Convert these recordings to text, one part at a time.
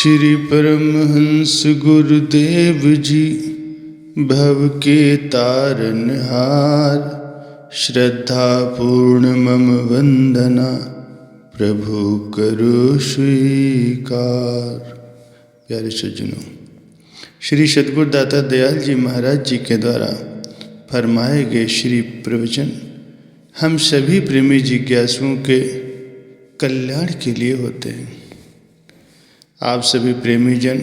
श्री परमहंस गुरुदेव जी भव के तारनहार, श्रद्धा पूर्ण मम वंदना प्रभु करो स्वीकार। प्यारे सज्जनों, श्री सद्गुरु दाता दयाल जी महाराज जी के द्वारा फरमाए गए श्री प्रवचन हम सभी प्रेमी जिज्ञासुओं के कल्याण के लिए होते हैं। आप सभी प्रेमी जन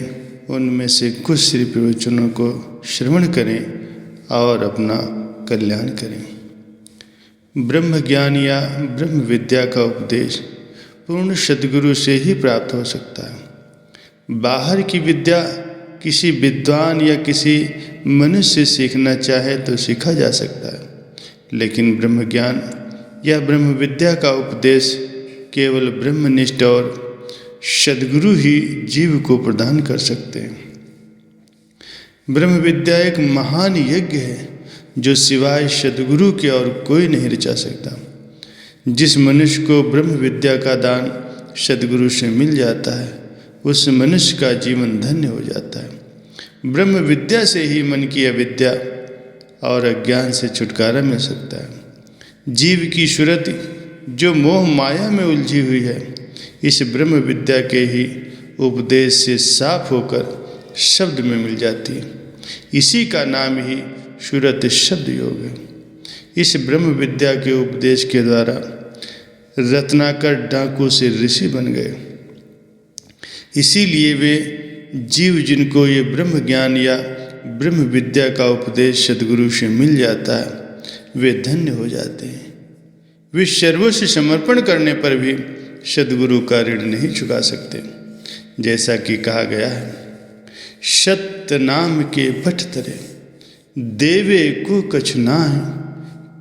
उनमें से कुछ श्री प्रवचनों को श्रवण करें और अपना कल्याण करें। ब्रह्म ज्ञान या ब्रह्म विद्या का उपदेश पूर्ण सद्गुरु से ही प्राप्त हो सकता है। बाहर की विद्या किसी विद्वान या किसी मनुष्य से सीखना चाहे तो सीखा जा सकता है, लेकिन ब्रह्म ज्ञान या ब्रह्म विद्या का उपदेश केवल ब्रह्मनिष्ठ और सद्गुरु ही जीव को प्रदान कर सकते हैं। ब्रह्म विद्या एक महान यज्ञ है जो सिवाय सद्गुरु के और कोई नहीं रचा सकता। जिस मनुष्य को ब्रह्म विद्या का दान सद्गुरु से मिल जाता है उस मनुष्य का जीवन धन्य हो जाता है। ब्रह्म विद्या से ही मन की अविद्या और अज्ञान से छुटकारा मिल सकता है। जीव की सुरति जो मोह माया में उलझी हुई है, इस ब्रह्म विद्या के ही उपदेश से साफ होकर शब्द में मिल जाती है। इसी का नाम ही सुरत शब्द योग है। इस ब्रह्म विद्या के उपदेश के द्वारा रत्नाकर डाकू से ऋषि बन गए। इसीलिए वे जीव जिनको ये ब्रह्म ज्ञान या ब्रह्म विद्या का उपदेश सद्गुरु से मिल जाता है वे धन्य हो जाते हैं। वे सर्वस्व समर्पण करने पर भी सद्गुरु का ऋण नहीं चुका सकते। जैसा कि कहा गया है, सत्य नाम के बट तरे देवे को कछु नाहि,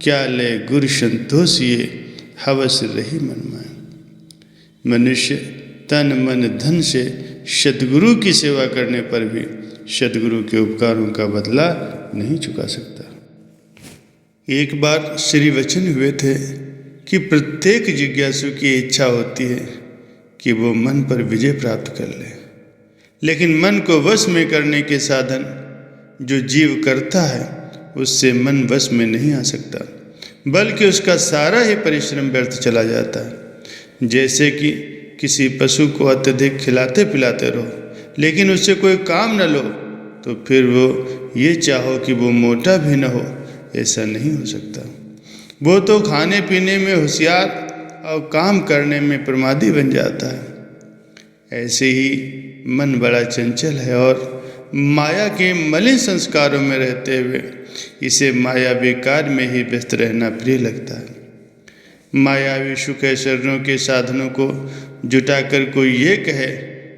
क्या ले गुरु संतोषिए हवस रही मन माए। मनुष्य तन मन धन से सद्गुरु की सेवा करने पर भी सद्गुरु के उपकारों का बदला नहीं चुका सकता। एक बार श्री वचन हुए थे कि प्रत्येक जिज्ञासु की इच्छा होती है कि वो मन पर विजय प्राप्त कर ले, लेकिन मन को वश में करने के साधन जो जीव करता है उससे मन वश में नहीं आ सकता, बल्कि उसका सारा ही परिश्रम व्यर्थ चला जाता है। जैसे कि किसी पशु को अत्यधिक खिलाते पिलाते रहो लेकिन उससे कोई काम न लो तो फिर वो ये चाहो कि वो मोटा भी न हो, ऐसा नहीं हो सकता। वो तो खाने पीने में होशियार और काम करने में प्रमादी बन जाता है। ऐसे ही मन बड़ा चंचल है और माया के मलिन संस्कारों में रहते हुए इसे मायावी कार्य में ही व्यस्त रहना प्रिय लगता है। मायावी सुख ऐश्वर्यों के साधनों को जुटाकर कोई ये कहे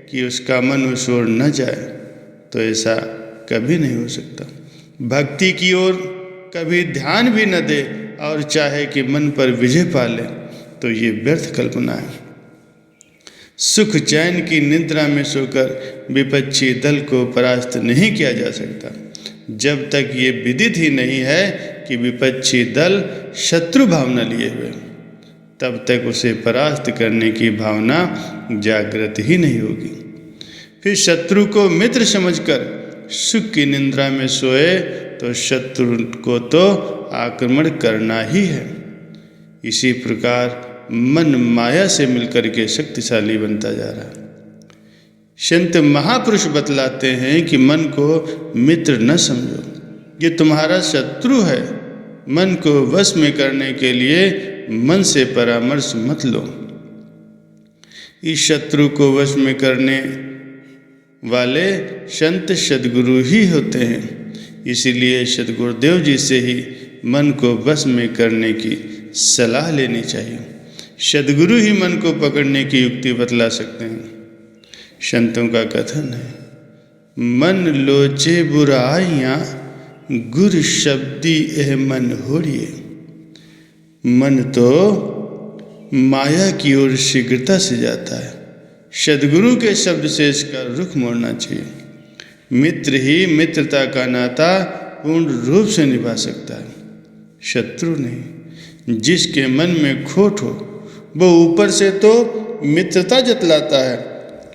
कि उसका मन उस ओर न जाए तो ऐसा कभी नहीं हो सकता। भक्ति की ओर कभी ध्यान भी न दे और चाहे कि मन पर विजय पा ले तो ये व्यर्थ कल्पना है। सुख चैन की निद्रा में सोकर विपक्षी दल को परास्त नहीं किया जा सकता जब तक ये विदित ही नहीं है कि विपक्षी दल शत्रु भावना लिए हुए, तब तक उसे परास्त करने की भावना जागृत ही नहीं होगी। फिर शत्रु को मित्र समझकर सुख की निद्रा में सोए तो शत्रु को तो आक्रमण करना ही है। इसी प्रकार मन माया से मिलकर के शक्तिशाली बनता जा रहा है। संत महापुरुष बतलाते हैं कि मन को मित्र न समझो, ये तुम्हारा शत्रु है। मन को वश में करने के लिए मन से परामर्श मत लो। इस शत्रु को वश में करने वाले संत सद्गुरु ही होते हैं। इसीलिए सद्गुरुदेव जी से ही मन को वश में करने की सलाह लेनी चाहिए। सद्गुरु ही मन को पकड़ने की युक्ति बतला सकते हैं। संतों का कथन है, मन लोचे बुराइयाँ गुर शब्दी एह मन होड़िए। मन तो माया की ओर शीघ्रता से जाता है, सद्गुरु के शब्द से इसका रुख मोड़ना चाहिए। मित्र ही मित्रता का नाता पूर्ण रूप से निभा सकता है, शत्रु नहीं। जिसके मन में खोट हो वो ऊपर से तो मित्रता जतलाता है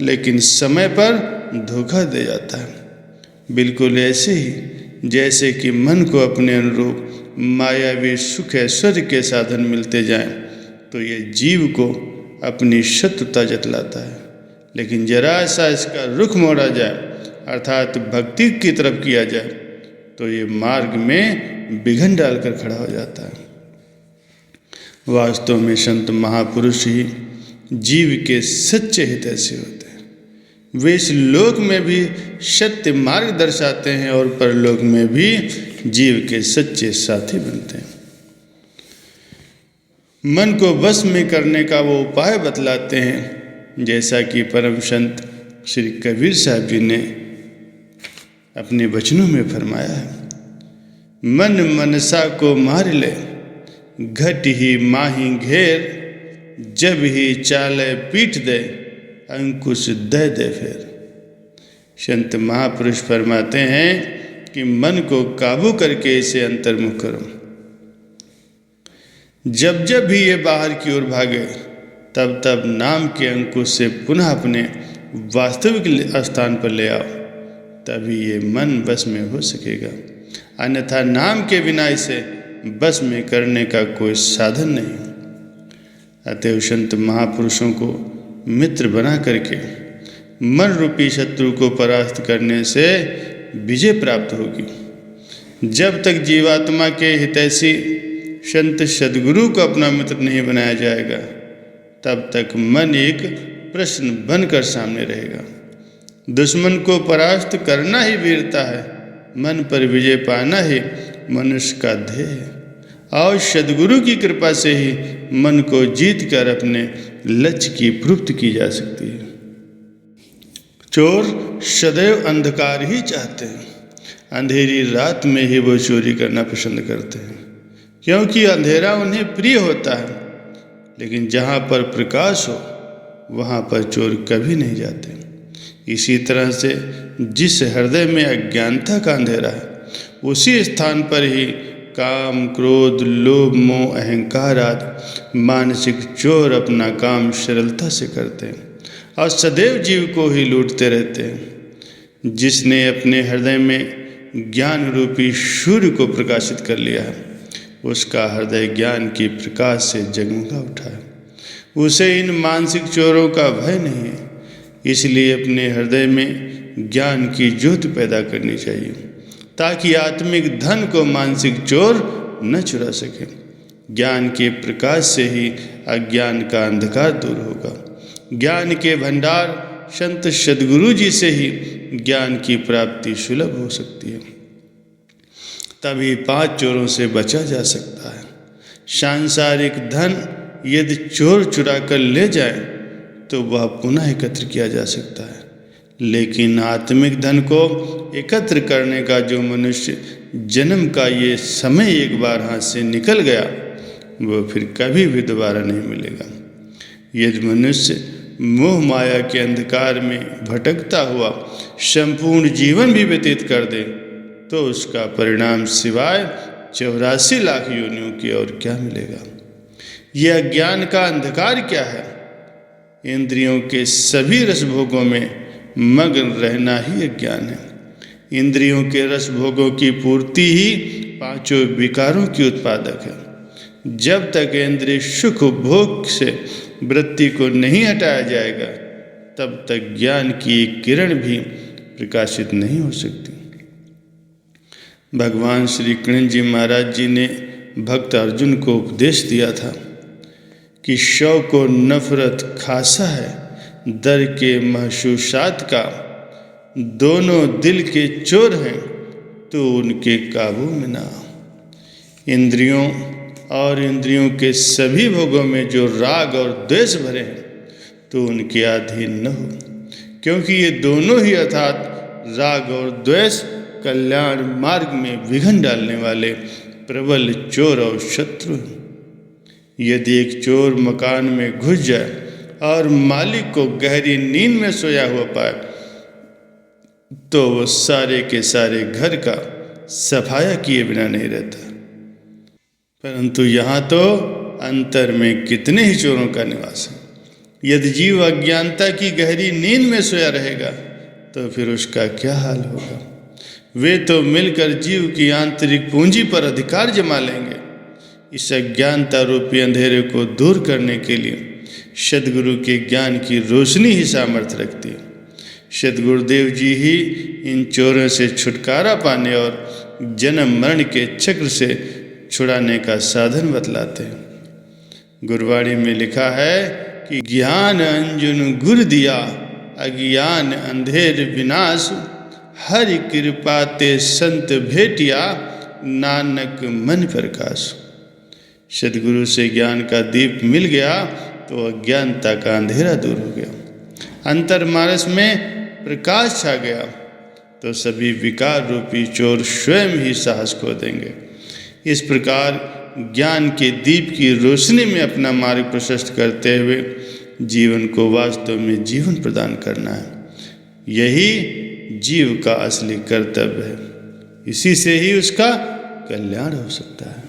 लेकिन समय पर धोखा दे जाता है। बिल्कुल ऐसे ही जैसे कि मन को अपने अनुरूप मायावी सुख ऐश्वर्य के साधन मिलते जाएं, तो ये जीव को अपनी शत्रुता जतलाता है। लेकिन जरा सा इसका रुख मोड़ा जाए, अर्थात भक्ति की तरफ किया जाए, तो ये मार्ग में विघ्न डालकर खड़ा हो जाता है। वास्तव में संत महापुरुष ही जीव के सच्चे हितैषी होते हैं। वे इस लोक में भी सत्य मार्ग दर्शाते हैं और परलोक में भी जीव के सच्चे साथी बनते हैं। मन को वश में करने का वो उपाय बतलाते हैं, जैसा कि परम संत श्री कबीर साहब जी ने अपने वचनों में फरमाया है। मन मनसा को मार ले, घट ही माही घेर, जब ही चाले पीठ दे, अंकुश दे दे फेर। संत महापुरुष फरमाते हैं कि मन को काबू करके इसे अंतर्मुख करो। जब जब भी ये बाहर की ओर भागे, तब तब नाम के अंकुश से पुनः अपने वास्तविक स्थान पर ले आओ, तभी ये मन बस में हो सकेगा। अन्यथा नाम के बिना इसे बस में करने का कोई साधन नहीं। अतएव संत महापुरुषों को मित्र बना करके मन रूपी शत्रु को परास्त करने से विजय प्राप्त होगी। जब तक जीवात्मा के हितैषी संत सद्गुरु को अपना मित्र नहीं बनाया जाएगा, तब तक मन एक प्रश्न बनकर सामने रहेगा। दुश्मन को परास्त करना ही वीरता है, मन पर विजय पाना ही मनुष्य का ध्येय है। और सद्गुरु की कृपा से ही मन को जीत कर अपने लक्ष्य की प्राप्ति की जा सकती है। चोर सदैव अंधकार ही चाहते हैं। अंधेरी रात में ही वो चोरी करना पसंद करते हैं, क्योंकि अंधेरा उन्हें प्रिय होता है। लेकिन जहाँ पर प्रकाश हो, वहाँ पर चोर कभी नहीं जाते। इसी तरह से जिस हृदय में अज्ञानता का अंधेरा है, उसी स्थान पर ही काम, क्रोध, लोभ, मोह, अहंकार आदि मानसिक चोर अपना काम सरलता से करते हैं और सदैव जीव को ही लूटते रहते हैं। जिसने अपने हृदय में ज्ञान रूपी सूर्य को प्रकाशित कर लिया है, उसका हृदय ज्ञान की प्रकाश से जगमगा उठा है। उसे इन मानसिक चोरों का भय नहीं है। इसलिए अपने हृदय में ज्ञान की ज्योति पैदा करनी चाहिए, ताकि आत्मिक धन को मानसिक चोर न चुरा सके। ज्ञान के प्रकाश से ही अज्ञान का अंधकार दूर होगा। ज्ञान के भंडार संत सद्गुरु जी से ही ज्ञान की प्राप्ति सुलभ हो सकती है। तभी 5 चोरों से बचा जा सकता है। सांसारिक धन यदि चोर चुरा कर ले जाए, तो वह पुनः एकत्र किया जा सकता है। लेकिन आत्मिक धन को एकत्र करने का जो मनुष्य जन्म का ये समय एक बार हाथ से निकल गया, वो फिर कभी भी दोबारा नहीं मिलेगा। यदि मनुष्य मोह माया के अंधकार में भटकता हुआ संपूर्ण जीवन भी व्यतीत कर दे, तो उसका परिणाम सिवाय 84 लाख योनियों की और क्या मिलेगा। यह अज्ञान का अंधकार क्या है? इंद्रियों के सभी रसभोगों में मग्न रहना ही अज्ञान है। इंद्रियों के रसभोगों की पूर्ति ही 5 विकारों की उत्पादक है। जब तक इंद्रिय सुख भोग से वृत्ति को नहीं हटाया जाएगा, तब तक ज्ञान की एक किरण भी प्रकाशित नहीं हो सकती। भगवान श्री कृष्ण जी महाराज जी ने भक्त अर्जुन को उपदेश दिया था कि शव को नफरत खासा है, दर के महसूसात का, दोनों दिल के चोर हैं, तो उनके काबू में ना। इंद्रियों और इंद्रियों के सभी भोगों में जो राग और द्वेष भरे हैं, तो उनके अधीन न हो, क्योंकि ये दोनों ही अर्थात राग और द्वेष कल्याण मार्ग में विघ्न डालने वाले प्रबल चोर और शत्रु हैं। यदि एक चोर मकान में घुस जाए और मालिक को गहरी नींद में सोया हुआ पाए, तो वो सारे के सारे घर का सफाया किए बिना नहीं रहता। परंतु यहाँ तो अंतर में कितने ही चोरों का निवास है। यदि जीव अज्ञानता की गहरी नींद में सोया रहेगा तो फिर उसका क्या हाल होगा। वे तो मिलकर जीव की आंतरिक पूंजी पर अधिकार जमा लेंगे। इस अज्ञानता रूपी अंधेरे को दूर करने के लिए सद्गुरु के ज्ञान की रोशनी ही सामर्थ्य रखती है। सद्गुरुदेव जी ही इन चोरों से छुटकारा पाने और जन्म मरण के चक्र से छुड़ाने का साधन बतलाते हैं। गुरबाणी में लिखा है कि ज्ञान अंजन गुर दिया, अज्ञान अंधेर विनाश, हरि कृपा ते संत भेटिया, नानक मन प्रकाश। सद्गुरु से ज्ञान का दीप मिल गया तो अज्ञानता का अंधेरा दूर हो गया, अंतर्मानस में प्रकाश छा गया, तो सभी विकार रूपी चोर स्वयं ही साहस खो देंगे। इस प्रकार ज्ञान के दीप की रोशनी में अपना मार्ग प्रशस्त करते हुए जीवन को वास्तव में जीवन प्रदान करना है। यही जीव का असली कर्तव्य है। इसी से ही उसका कल्याण हो सकता है।